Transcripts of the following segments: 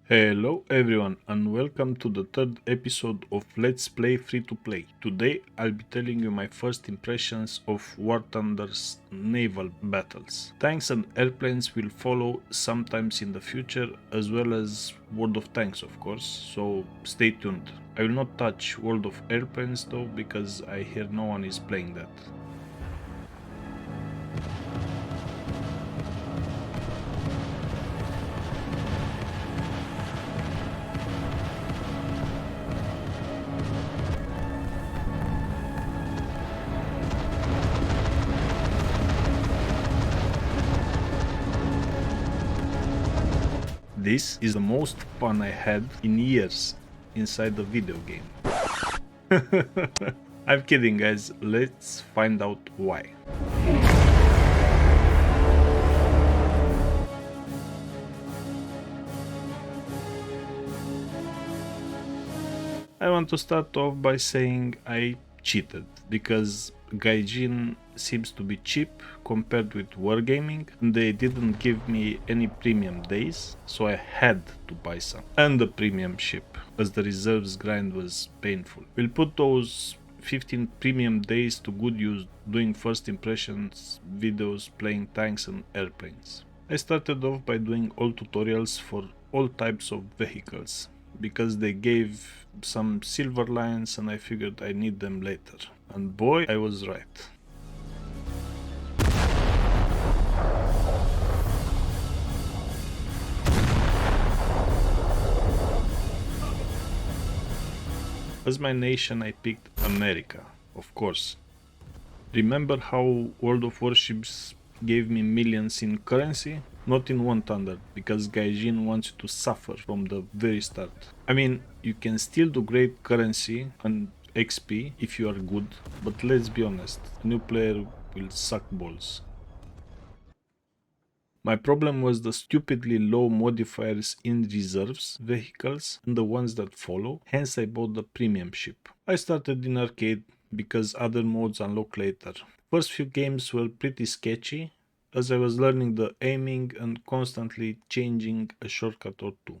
Hello everyone and welcome to the third episode of Let's Play Free to Play. Today I'll be telling you my first impressions of WarThunder's naval battles. Tanks and airplanes will follow sometimes in the future, as well as World of Tanks of course, so stay tuned. I will not touch World of Airplanes though, because I hear no one is playing that. This is the most fun I had in years inside the video game. I'm kidding guys, let's find out why. I want to start off by saying I cheated, because Gaijin seems to be cheap compared with Wargaming, and they didn't give me any premium days, so I had to buy some. And the premium ship, as the reserves grind was painful. We'll put those 15 premium days to good use doing first impressions videos playing tanks and airplanes. I started off by doing all tutorials for all types of vehicles, because they gave some silver lines and I figured I need them later. And boy, I was right. As my nation I picked America, of course. Remember how World of Warships gave me millions in currency? Not in WarThunder, because Gaijin wants you to suffer from the very start. I mean, you can still do great currency and XP if you are good, but let's be honest, a new player will suck balls. My problem was the stupidly low modifiers in reserves vehicles and the ones that follow, hence I bought the premium ship. I started in arcade because other modes unlock later. First few games were pretty sketchy, as I was learning the aiming and constantly changing a shortcut or two.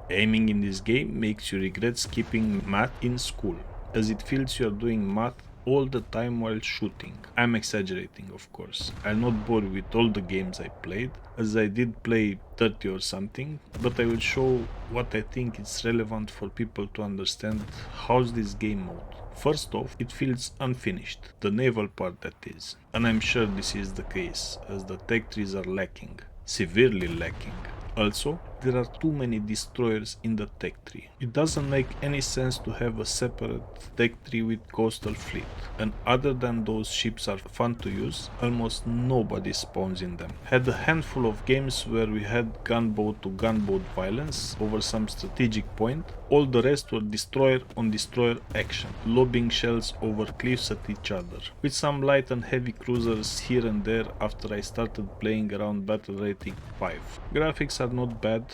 Aiming in this game makes you regret skipping math in school, as it feels you are doing math all the time while shooting. I'm exaggerating of course. I'll not bore you with all the games I played, as I did play 30 or something, but I will show what I think is relevant for people to understand how's this game mode. First off, it feels unfinished, the naval part that is, and I'm sure this is the case, as the tech trees are lacking, severely lacking. Also, there are too many destroyers in the tech tree. It doesn't make any sense to have a separate tech tree with coastal fleet, and other than those ships are fun to use, almost nobody spawns in them. Had a handful of games where we had gunboat to gunboat violence over some strategic point, all the rest were destroyer on destroyer action, lobbing shells over cliffs at each other, with some light and heavy cruisers here and there after I started playing around battle rating 5. Graphics are not bad.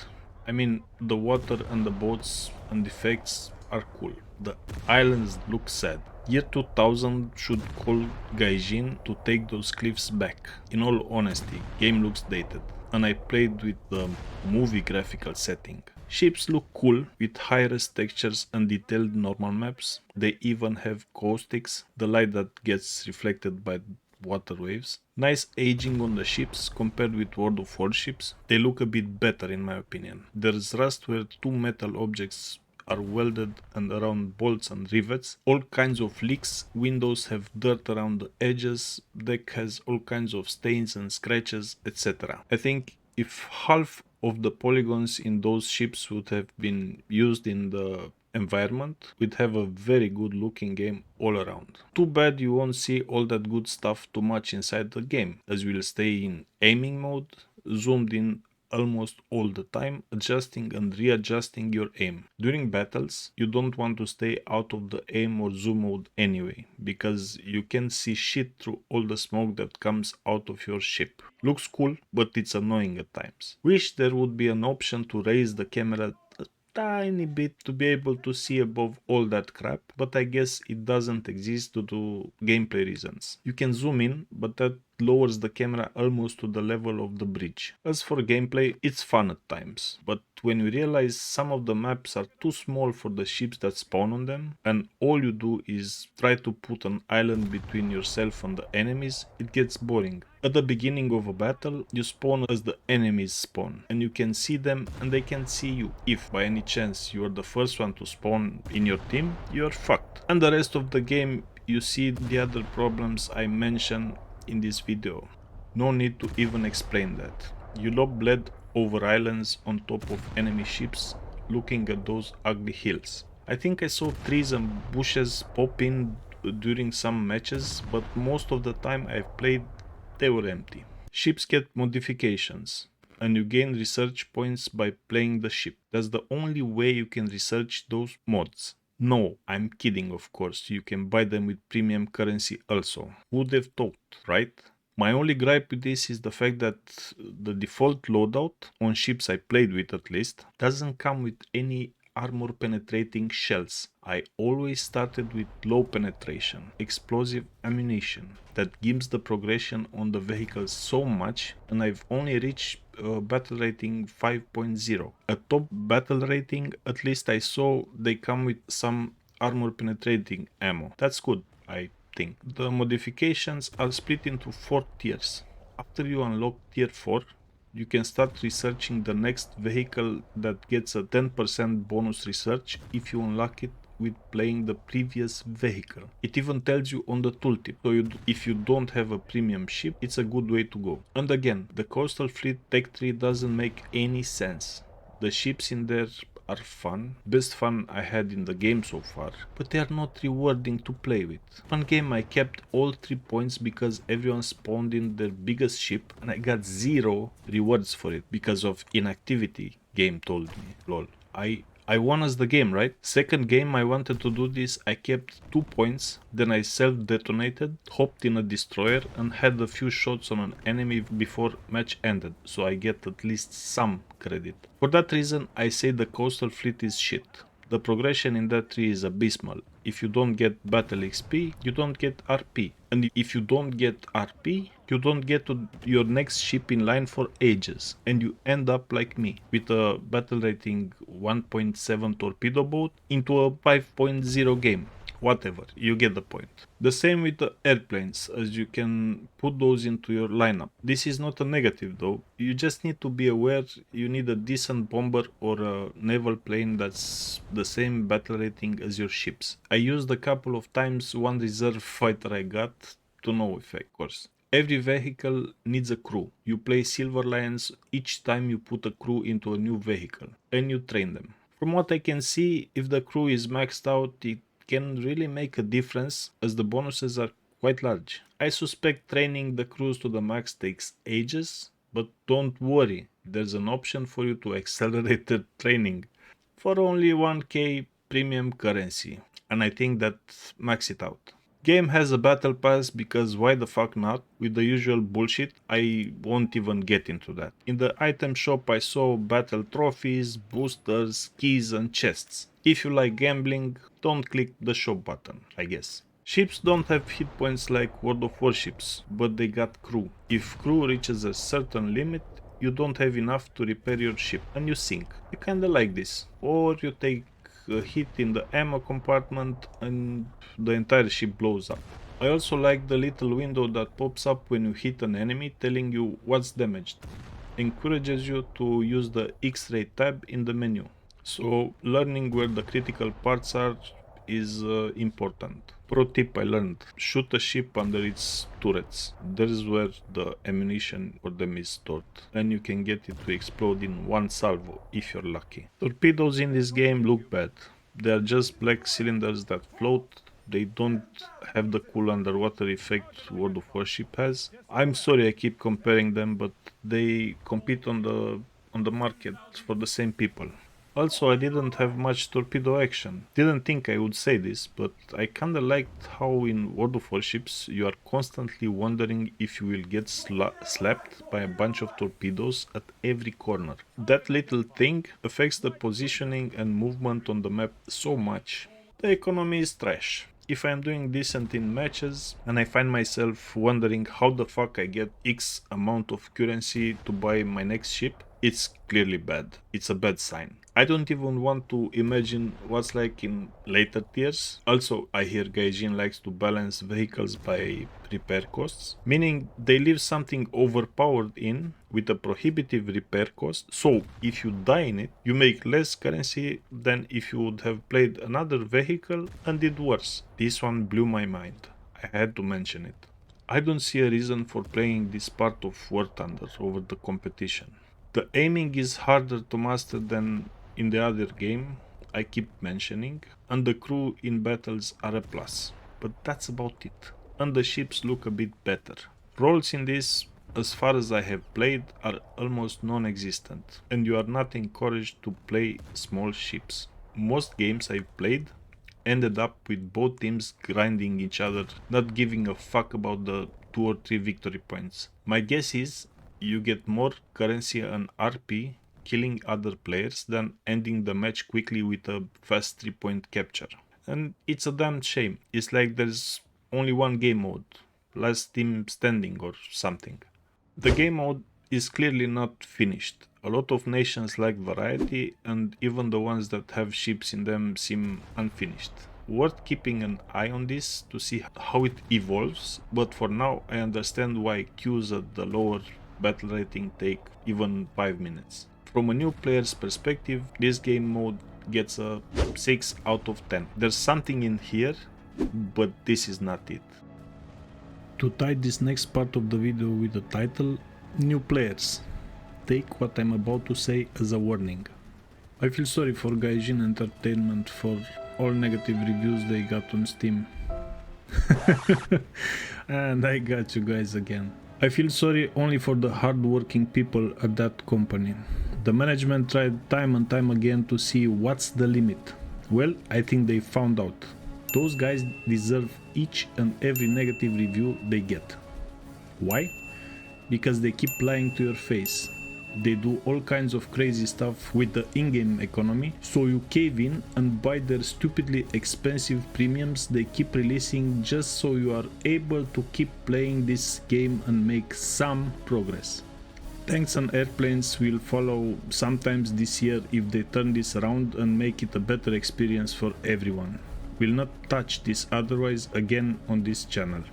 I mean, the water and the boats and effects are cool. The islands look sad. Year 2000 should call Gaijin to take those cliffs back. In all honesty, game looks dated, and I played with the movie graphical setting. Ships look cool with high-res textures and detailed normal maps. They even have caustics, the light that gets reflected by water waves. Nice aging on the ships compared with World of Warships. They look a bit better in my opinion. There's rust where two metal objects are welded and around bolts and rivets. All kinds of leaks, windows have dirt around the edges, deck has all kinds of stains and scratches, etc. I think if half of the polygons in those ships would have been used in the environment, we'd have a very good looking game all around. Too bad you won't see all that good stuff too much inside the game, as we'll stay in aiming mode, zoomed in almost all the time, adjusting and readjusting your aim. During battles, you don't want to stay out of the aim or zoom mode anyway, because you can see shit through all the smoke that comes out of your ship. Looks cool, but it's annoying at times. Wish there would be an option to raise the camera a tiny bit to be able to see above all that crap, but I guess it doesn't exist due to gameplay reasons. You can zoom in, but that lowers the camera almost to the level of the bridge. As for gameplay, it's fun at times, but when you realize some of the maps are too small for the ships that spawn on them, and all you do is try to put an island between yourself and the enemies, it gets boring. At the beginning of a battle, you spawn as the enemies spawn, and you can see them and they can see you. If by any chance you are the first one to spawn in your team, you are fucked. And the rest of the game, you see the other problems I mentioned in this video. No need to even explain that. You lob bled over islands on top of enemy ships, looking at those ugly hills. I think I saw trees and bushes pop in during some matches, but most of the time I've played, they were empty. Ships get modifications, and you gain research points by playing the ship. That's the only way you can research those mods. No, I'm kidding, of course. You can buy them with premium currency also. Who'd have thought, right? My only gripe with this is the fact that the default loadout, on ships I played with at least, doesn't come with any armor penetrating shells. I always started with low penetration, explosive ammunition. That gives the progression on the vehicle so much, and I've only reached battle rating 5.0. A top battle rating, at least I saw they come with some armor penetrating ammo. That's good, I think. The modifications are split into 4 tiers. After you unlock tier 4, you can start researching the next vehicle that gets a 10% bonus research if you unlock it with playing the previous vehicle. It even tells you on the tooltip, so if you don't have a premium ship, it's a good way to go. And again, the coastal fleet tech tree doesn't make any sense. The ships in there are fun, best fun I had in the game so far, but they are not rewarding to play with. One game I kept all 3 points because everyone spawned in their biggest ship and I got 0 rewards for it because of inactivity, game told me. Lol. I won as the game, right? Second game I wanted to do this, I kept 2 points, then I self-detonated, hopped in a destroyer and had a few shots on an enemy before match ended, so I get at least some credit. For that reason, I say the coastal fleet is shit. The progression in that tree is abysmal. If you don't get battle XP, you don't get RP. And if you don't get RP, you don't get to your next ship in line for ages. And you end up like me, with a battle rating 1.7 torpedo boat into a 5.0 game. Whatever, you get the point. The same with the airplanes, as you can put those into your lineup. This is not a negative though, you just need to be aware you need a decent bomber or a naval plane that's the same battle rating as your ships. I used a couple of times one reserve fighter I got, to no effect of course. Every vehicle needs a crew. You play Silver Lions each time you put a crew into a new vehicle, and you train them. From what I can see, if the crew is maxed out, it can really make a difference as the bonuses are quite large. I suspect training the crews to the max takes ages, but don't worry, there's an option for you to accelerate the training for only 1k premium currency, and I think that max it out. Game has a battle pass because why the fuck not? With the usual bullshit, I won't even get into that. In the item shop I saw battle trophies, boosters, keys and chests. If you like gambling, don't click the shop button, I guess. Ships don't have hit points like World of Warships, but they got crew. If crew reaches a certain limit, you don't have enough to repair your ship and you sink. You kinda like this. Or you take a hit in the ammo compartment and the entire ship blows up. I also like the little window that pops up when you hit an enemy telling you what's damaged. Encourages you to use the X-ray tab in the menu. So learning where the critical parts are is important. Pro tip I learned: shoot a ship under its turrets. That is where the ammunition for them is stored, and you can get it to explode in one salvo if you're lucky. Torpedoes in this game look bad. They are just black cylinders that float. They don't have the cool underwater effect World of Warship has. I'm sorry I keep comparing them, but they compete on the market for the same people. Also, I didn't have much torpedo action. Didn't think I would say this, but I kinda liked how in World of Warships you are constantly wondering if you will get slapped by a bunch of torpedoes at every corner. That little thing affects the positioning and movement on the map so much. The economy is trash. if I'm doing decent in matches and I find myself wondering how the fuck I get X amount of currency to buy my next ship, it's clearly bad. It's a bad sign. I don't even want to imagine what's like in later tiers. Also, I hear Gaijin likes to balance vehicles by repair costs, meaning they leave something overpowered in with a prohibitive repair cost, so if you die in it, you make less currency than if you would have played another vehicle and did worse. This one blew my mind. I had to mention it. I don't see a reason for playing this part of WarThunder over the competition. The aiming is harder to master than in the other game I keep mentioning, and the crew in battles are a plus, but that's about it. And the ships look a bit better. Rolls in this, as far as I have played, are almost non-existent, and you are not encouraged to play small ships. Most games I've played ended up with both teams grinding each other, not giving a fuck about the 2 or 3 victory points. My guess is you get more currency and RP killing other players than ending the match quickly with a fast 3-point capture. And it's a damn shame. It's like there's only one game mode, last team standing or something. The game mode is clearly not finished. A lot of nations lack variety, and even the ones that have ships in them seem unfinished. Worth keeping an eye on this to see how it evolves, but for now I understand why queues at the lower battle rating take even 5 minutes. From a new player's perspective, this game mode gets a 6 out of 10. There's something in here, but this is not it. To tie this next part of the video with the title, New Players. Take what I'm about to say as a warning. I feel sorry for Gaijin Entertainment for all negative reviews they got on Steam. And I got you guys again. I feel sorry only for the hard-working people at that company. The management tried time and time again to see what's the limit. Well, I think they found out. Those guys deserve each and every negative review they get. Why? Because they keep lying to your face. They do all kinds of crazy stuff with the in-game economy, so you cave in and buy their stupidly expensive premiums they keep releasing just so you are able to keep playing this game and make some progress. Tanks and airplanes will follow sometimes this year if they turn this around and make it a better experience for everyone. We'll not touch this otherwise again on this channel.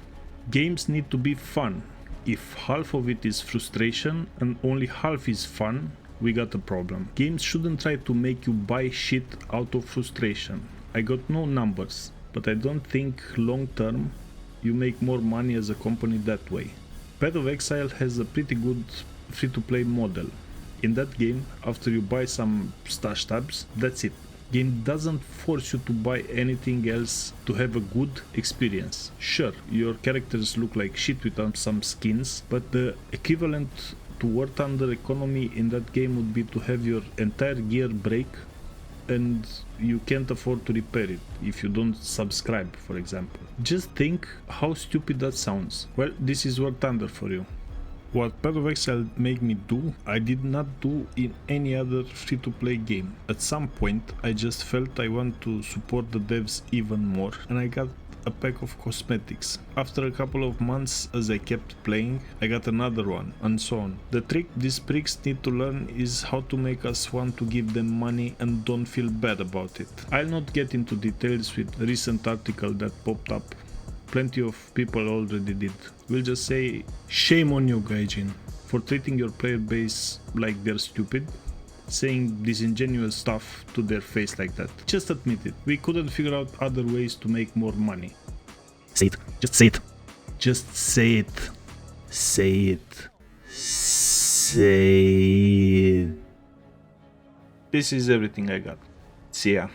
Games need to be fun. If half of it is frustration and only half is fun, we got a problem. Games shouldn't try to make you buy shit out of frustration. I got no numbers, but I don't think long term you make more money as a company that way. Path of Exile has a pretty good free-to-play model. In that game, after you buy some stash tabs, that's it. Game doesn't force you to buy anything else to have a good experience. Sure, your characters look like shit without some skins, but the equivalent to WarThunder economy in that game would be to have your entire gear break and you can't afford to repair it if you don't subscribe, for example. Just think how stupid that sounds. Well, this is WarThunder for you. What Path of Exile made me do, I did not do in any other free-to-play game. At some point, I just felt I want to support the devs even more, and I got a pack of cosmetics. After a couple of months, as I kept playing, I got another one, and so on. The trick these pricks need to learn is how to make us want to give them money and don't feel bad about it. I'll not get into details with a recent article that popped up. Plenty of people already did. We'll just say, shame on you, Gaijin, for treating your player base like they're stupid, saying disingenuous stuff to their face like that. Just admit it. We couldn't figure out other ways to make more money. Say it. Just say it. Just say it. Say it. Say it. This is everything I got. See ya.